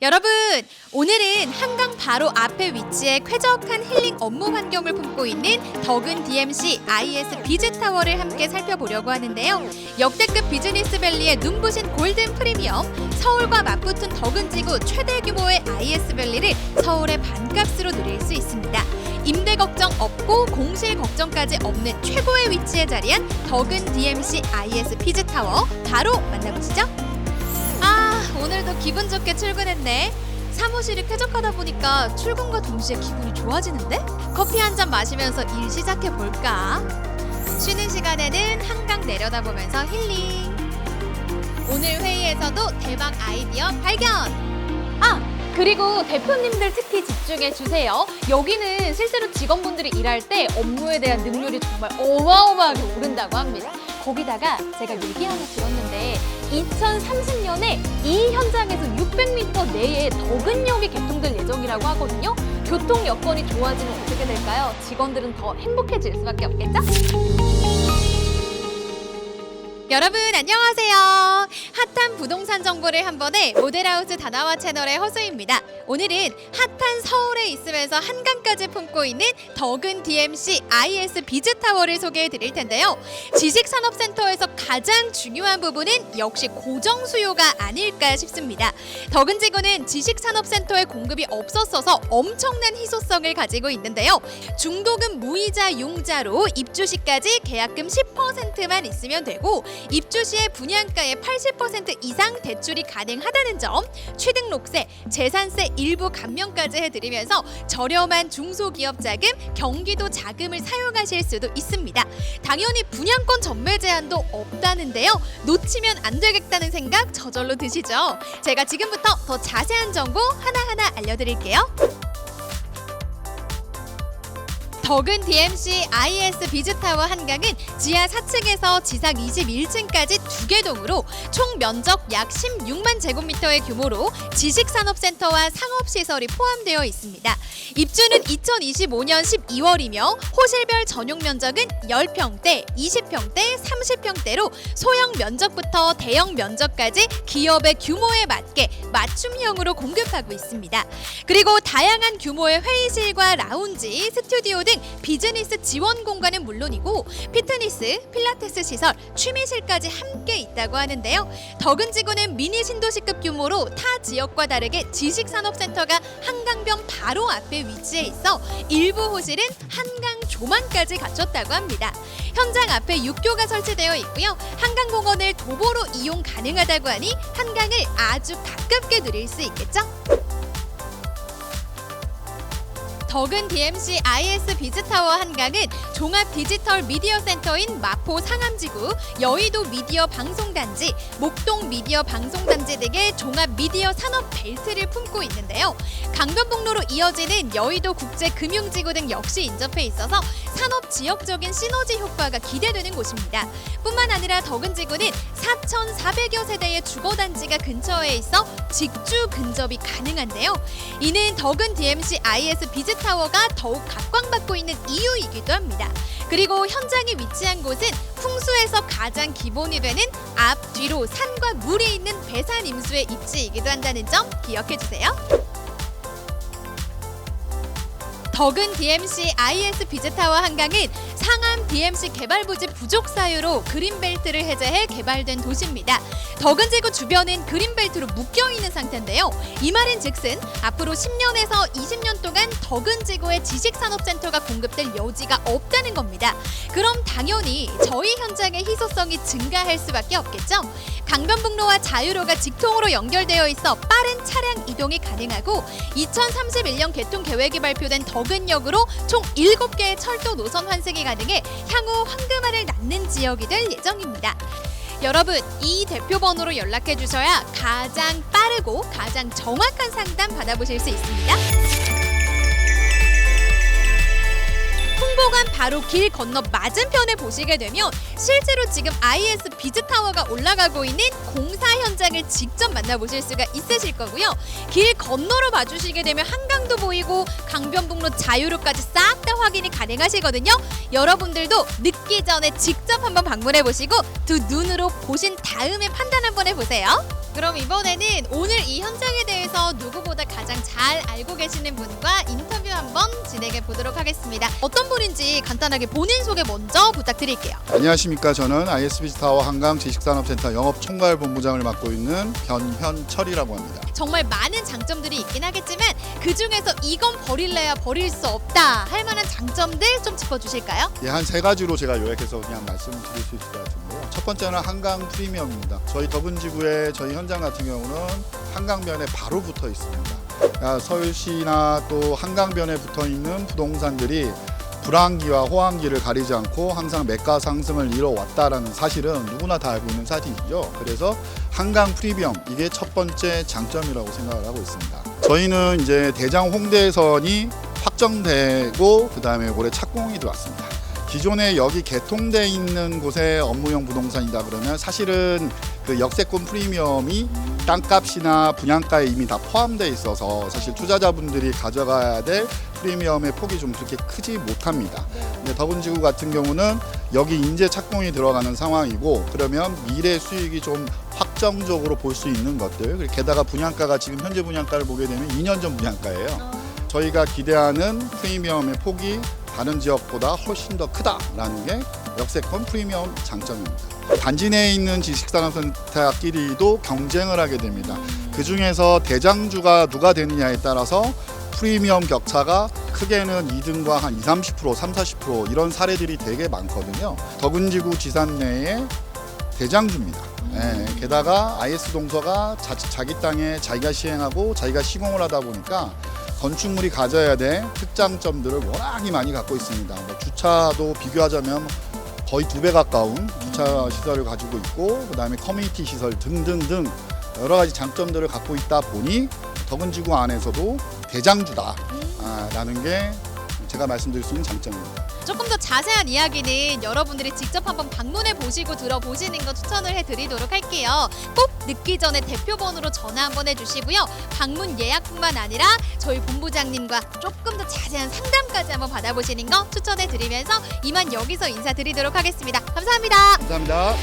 여러분, 오늘은 한강 바로 앞에 위치해 쾌적한 힐링 업무 환경을 품고 있는 덕은 DMC IS 비즈타워를 함께 살펴보려고 하는데요. 역대급 비즈니스밸리의 눈부신 골든 프리미엄, 서울과 맞붙은 덕은지구 최대 규모의 IS밸리를 서울의 반값으로 누릴 수 있습니다. 임대 걱정 없고 공실 걱정까지 없는 최고의 위치에 자리한 덕은 DMC IS 비즈타워, 바로 만나보시죠. 오늘도 기분 좋게 출근했네. 사무실이 쾌적하다 보니까 출근과 동시에 기분이 좋아지는데? 커피 한 잔 마시면서 일 시작해볼까? 쉬는 시간에는 한강 내려다보면서 힐링. 오늘 회의에서도 대박 아이디어 발견! 그리고 대표님들 특히 집중해 주세요. 여기는 실제로 직원분들이 일할 때 업무에 대한 능률이 정말 어마어마하게 오른다고 합니다. 거기다가 제가 얘기 하나 들었는데 2030년에 이 현장에서 600m 내에 덕은역이 개통될 예정이라고 하거든요. 교통 여건이 좋아지면 어떻게 될까요? 직원들은 더 행복해질 수밖에 없겠죠? 여러분 안녕하세요. 핫한 부동산 정보를 한 번에 모델하우스 다나와 채널의 허수입니다. 오늘은 핫한 서울에 있으면서 한강까지 품고 있는 덕은 DMC IS 비즈타워를 소개해 드릴 텐데요. 지식산업센터에서 가장 중요한 부분은 역시 고정 수요가 아닐까 싶습니다. 덕은지구는 지식산업센터의 공급이 없었어서 엄청난 희소성을 가지고 있는데요. 중도금 무이자 융자로 입주 시까지 계약금 10%만 있으면 되고 입주 시에 분양가의 80% 이상 대출이 가능하다는 점, 취등록세, 재산세 일부 감면까지 해드리면서 저렴한 중소기업 자금, 경기도 자금을 사용하실 수도 있습니다. 당연히 분양권 전매 제한도 없다는데요. 놓치면 안 되겠다는 생각 저절로 드시죠. 제가 지금부터 더 자세한 정보 하나하나 알려드릴게요. 덕은 DMC IS 비즈타워 한강은 지하 4층에서 지상 21층까지 2개 동으로 총 면적 약 16만 제곱미터의 규모로 지식산업센터와 상업시설이 포함되어 있습니다. 입주는 2025년 12월이며 호실별 전용 면적은 10평대, 20평대, 30평대로 소형 면적부터 대형 면적까지 기업의 규모에 맞게 맞춤형으로 공급하고 있습니다. 그리고 다양한 규모의 회의실과 라운지, 스튜디오 등 비즈니스 지원 공간은 물론이고 피트니스, 필라테스 시설, 취미실까지 함께 있다고 하는데요. 덕은지구는 미니 신도시급 규모로 타 지역과 다르게 지식산업센터가 한강변 바로 앞에 위치해 있어 일부 호실은 한강 조망까지 갖췄다고 합니다. 현장 앞에 육교가 설치되어 있고요. 한강공원을 도보로 이용 가능하다고 하니 한강을 아주 가깝게 누릴 수 있겠죠? 덕은 DMC IS 비즈타워 한강은 종합 디지털 미디어 센터인 마포 상암지구, 여의도 미디어 방송단지, 목동 미디어 방송단지 등의 종합 미디어 산업 벨트를 품고 있는데요. 강변북로로 이어지는 여의도 국제금융지구 등 역시 인접해 있어서 산업 지역적인 시너지 효과가 기대되는 곳입니다. 뿐만 아니라 덕은지구는 4,400여 세대의 주거단지가 근처에 있어 직주 근접이 가능한데요. 이는 덕은 DMC IS 비즈타워가 더욱 각광받고 있는 이유이기도 합니다. 그리고 현장이 위치한 곳은 풍수에서 가장 기본이 되는 앞, 뒤로 산과 물이 있는 배산 임수의 입지이기도 한다는 점 기억해 주세요. 덕은 DMC IS 비즈타워 한강은 상암 DMC 개발부지 부족 사유로 그린벨트를 해제해 개발된 도시입니다. 덕은지구 주변은 그린벨트로 묶여있는 상태인데요. 이 말인즉슨 앞으로 10년에서 20년 동안 덕은지구의 지식산업센터가 공급될 여지가 없다는 겁니다. 그럼 당연히 저희 현장의 희소성이 증가할 수밖에 없겠죠. 강변북로와 자유로가 직통으로 연결되어 있어 빠른 차량 이동이 가능하고 2031년 개통 계획이 발표된 덕은역으로 총 7개의 철도 노선 환승이 가능해 향후 황금알을 낳는 지역이 될 예정입니다. 여러분, 이 대표번호로 연락해 주셔야 가장 빠르고 가장 정확한 상담 받아보실 수 있습니다. 홍보관 바로 길 건너 맞은편에 보시게 되면 실제로 지금 IS 비즈타워가 올라가고 있는 공사 현장을 직접 만나보실 수가 있으실 거고요. 길 건너로 봐주시게 되면 한강도 보이고 강변북로 자유로까지 싹 다 확인이 가능하시거든요. 여러분들도 늦기 전에 직접 한번 방문해 보시고 두 눈으로 보신 다음에 판단 한번 해보세요. 그럼 이번에는 오늘 이 현장에 대해서 누구보다 가장 잘 알고 계시는 분과 인터뷰 한번 진행해 보도록 하겠습니다. 어떤 분인지 간단하게 본인 소개 먼저 부탁드릴게요. 안녕하십니까. 저는 IS 비즈타워 한강 지식산업센터 영업총괄본부장을 맡고 있는 변현철이라고 합니다. 정말 많은 장점들이 있긴 하겠지만 그 중에서 이건 버릴래야 버릴 수 없다 할 만한 장점들 좀 짚어주실까요? 예, 한 3가지로 제가 요약해서 그냥 말씀드릴 수 있을 것 같은데요. 첫 번째는 한강 프리미엄입니다. 저희 더분지구의 저희 현장 같은 경우는 한강변에 바로 붙어 있습니다. 서울시나 또 한강변에 붙어 있는 부동산들이 불황기와 호황기를 가리지 않고 항상 매가 상승을 이뤄왔다라는 사실은 누구나 다 알고 있는 사실이죠. 그래서 한강 프리미엄, 이게 첫 번째 장점이라고 생각을 하고 있습니다. 저희는 이제 대장 홍대선이 확정되고 그다음에 올해 착공이 들어왔습니다. 기존에 여기 개통돼 있는 곳에 업무용 부동산이다 그러면 사실은 그 역세권 프리미엄이 땅값이나 분양가에 이미 다 포함되어 있어서 사실 투자자분들이 가져가야 될 프리미엄의 폭이 좀 그렇게 크지 못합니다. 근데 더분지구 같은 경우는 여기 인재 착공이 들어가는 상황이고 그러면 미래 수익이 좀 확정적으로 볼 수 있는 것들, 게다가 분양가가 지금 현재 분양가를 보게 되면 2년 전 분양가예요. 저희가 기대하는 프리미엄의 폭이 다른 지역보다 훨씬 더 크다라는 게 역세권 프리미엄 장점입니다. 단지 내에 있는 지식산업센터끼리도 경쟁을 하게 됩니다. 그중에서 대장주가 누가 되느냐에 따라서 프리미엄 격차가 크게는 2등과 한 20, 30%, 30, 40% 이런 사례들이 되게 많거든요. 더분지구 지산 내에 대장주입니다. 게다가 IS 동서가 자기 땅에 자기가 시행하고 자기가 시공을 하다 보니까 건축물이 가져야 될 특장점들을 워낙에 많이 갖고 있습니다. 주차도 비교하자면 거의 2배 가까운 주차 시설을 가지고 있고 그다음에 커뮤니티 시설 등등등 여러 가지 장점들을 갖고 있다 보니 더분지구 안에서도 대장주다라는 게 제가 말씀드릴 수 있는 장점입니다. 조금 더 자세한 이야기는 여러분들이 직접 한번 방문해 보시고 들어보시는 거 추천을 해드리도록 할게요. 꼭 늦기 전에 대표번호로 전화 한번 해주시고요. 방문 예약뿐만 아니라 저희 본부장님과 조금 더 자세한 상담까지 한번 받아보시는 거 추천해드리면서 이만 여기서 인사드리도록 하겠습니다. 감사합니다. 감사합니다.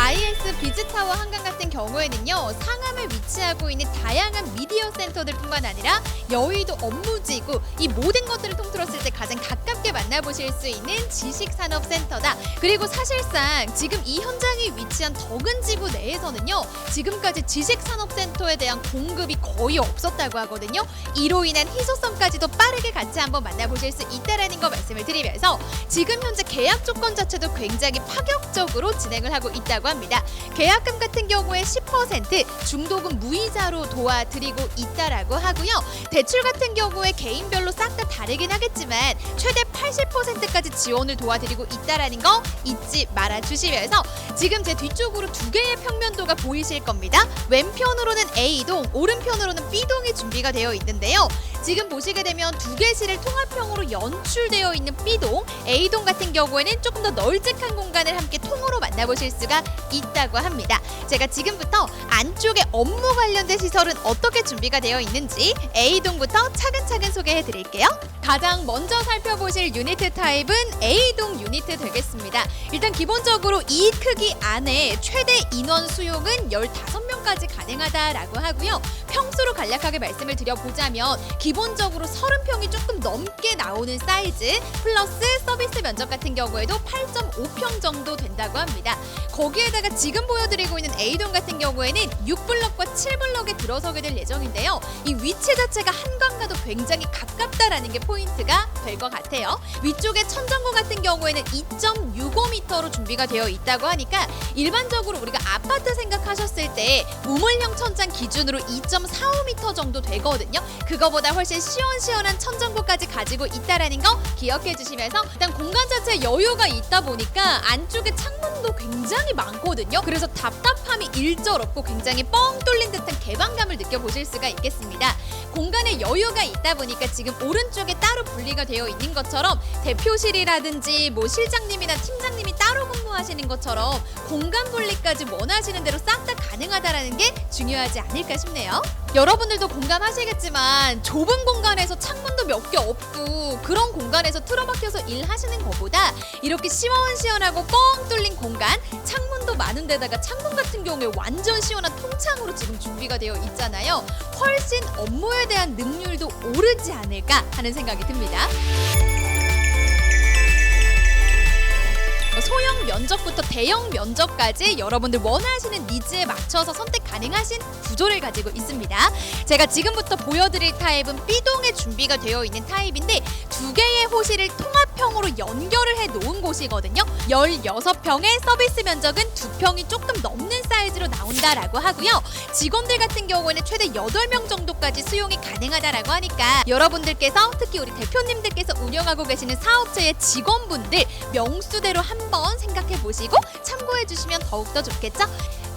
IS 비즈타워 한강 같은 경우에는요, 상암에 위치하고 있는 다양한 미디어 센터들뿐만 아니라 여의도 업무지구, 이 모든 것들을 통틀었을 때 가장 가깝게 만나보실 수 있는 지식산업센터다. 그리고 사실상 지금 이 현장이 위치한 덕은지구 내에서는요, 지금까지 지식산업센터에 대한 공급이 거의 없었다고 하거든요. 이로 인한 희소성까지도 빠르게 같이 한번 만나보실 수 있다라는 거 말씀을 드리면서 지금 현재 계약 조건 자체도 굉장히 파격적으로 진행을 하고 있다고 합니다. 계약금 같은 경우에 10% 중도금 무이자로 도와드리고 있다라고 하고요. 대출 같은 경우에 개인별로 싹 다 다르긴 하겠지만 최대 80%까지 지원을 도와드리고 있다라는 거 잊지 말아주시면서 지금 제 뒤쪽으로 2개의 평면도가 보이실 겁니다. 왼편으로는 A동, 오른편으로는 B동이 준비가 되어 있는데요. 지금 보시게 되면 2개실을 통합형으로 연출되어 있는 B동, A동 같은 경우에는 조금 더 널찍한 공간을 함께 통으로 만나보실 수가 있다고 합니다. 제가 지금부터 안쪽에 업무 관련된 시설은 어떻게 준비가 되어 있는지 A동부터 차근차근 소개해 드릴게요. 가장 먼저 살펴보실 유니트 타입은 A동 유니트 되겠습니다. 일단 기본적으로 이 크기 안에 최대 인원 수용은 15명까지 가능하다라고 하고요. 평수로 간략하게 말씀을 드려보자면 기본적으로 30평이 조금 넘게 나오는 사이즈 플러스 서비스 면적 같은 경우에도 8.5평 정도 된다고 합니다. 거기에다가 지금 보여드리고 있는 A동 같은 경우에는 6블럭과 7블럭에 들어서게 될 예정인데요. 이 위치 자체가 한강과도 굉장히 가깝다라는 게 포인트가 될 것 같아요. 위쪽에 천정고 같은 경우에는 2.65m로 준비가 되어 있다고 하니까 일반적으로 우리가 아파트 생각하셨을 때 우물형 천장 기준으로 2.45m 정도 되거든요. 그거보다 훨씬 시원시원한 천정고까지 가지고 있다라는 거 기억해 주시면서 일단 공간 자체에 여유가 있다 보니까 안쪽에 창문도 굉장히 많거든요. 그래서 답답함이 일절 없고 굉장히 뻥 뚫린 듯한 개방감을 느껴보실 수가 있겠습니다. 공간에 여유가 있다 보니까 지금 오른쪽에 따로 분리가 되어 있는 것처럼 대표실이라든지 뭐 실장님이나 팀장님이 따로 근무하시는 것처럼 공간 분리까지 원하시는 대로 싹 다 가능하다라는 게 중요하지 않을까 싶네요. 여러분들도 공감하시겠지만 좁은 공간에서 창문도 몇 개 없고 그런 공간에서 틀어박혀서 일하시는 것보다 이렇게 시원시원하고 뻥 뚫린 공간, 창문도 많은 데다가 창문 같은 경우에 완전 시원한 통창으로 지금 준비가 되어 있잖아요. 훨씬 업무에 대한 능률도 오르지 않을까 하는 생각이 듭니다. 소형 면적부터 대형 면적까지 여러분들 원하시는 니즈에 맞춰서 선택 가능하신 구조를 가지고 있습니다. 제가 지금부터 보여드릴 타입은 B동에 준비가 되어 있는 타입인데 두 개의 호실을 통합형으로 연결을 해 놓은 곳이거든요. 16평의 서비스 면적은 2평이 조금 넘는 사이즈로 나온다라고 하고요. 직원들 같은 경우에는 최대 8명 정도까지 수용이 가능하다라고 하니까 여러분들께서 특히 우리 대표님들께서 운영하고 계시는 사업체의 직원분들 명수대로 한번 생각해 보시고 참고해 주시면 더욱더 좋겠죠?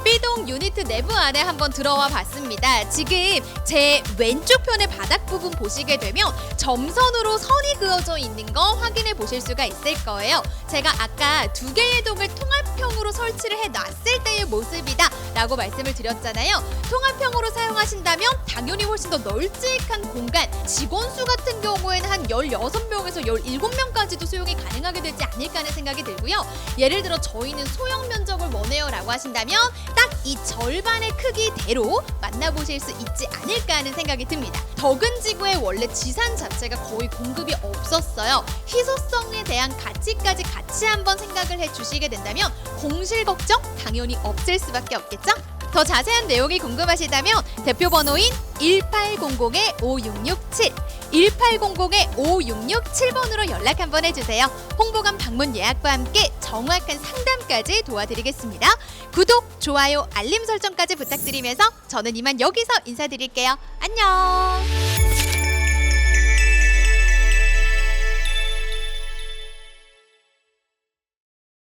B동 유니트 내부 안에 한번 들어와 봤습니다. 지금 제 왼쪽 편의 바닥 부분 보시게 되면 점선으로 선이 그어져 있는 거 확인해 보실 수가 있을 거예요. 제가 아까 두 개의 동을 통합형으로 설치를 해놨을 때의 모습이다 라고 말씀을 드렸잖아요. 통합형으로 사용하신다면 당연히 훨씬 더 널찍한 공간, 직원 수 같은 경우에는 한 16명에서 17명까지도 수용이 가능하게 되지 않을까 하는 생각이 들고요. 예를 들어 저희는 소형 면적을 원해요 라고 하신다면 딱 이 절반의 크기대로 만나보실 수 있지 않을까 하는 생각이 듭니다. 덕은지구의 원래 지산 자체가 거의 공급이 없었어요. 희소성에 대한 가치까지 같이 한번 생각을 해주시게 된다면 공실 걱정 당연히 없을 수밖에 없겠죠? 더 자세한 내용이 궁금하시다면 대표 번호인 1800-5667 1800-5667번으로 연락 한번 해주세요. 홍보관 방문 예약과 함께 정확한 상담까지 도와드리겠습니다. 구독, 좋아요, 알림 설정까지 부탁드리면서 저는 이만 여기서 인사드릴게요. 안녕.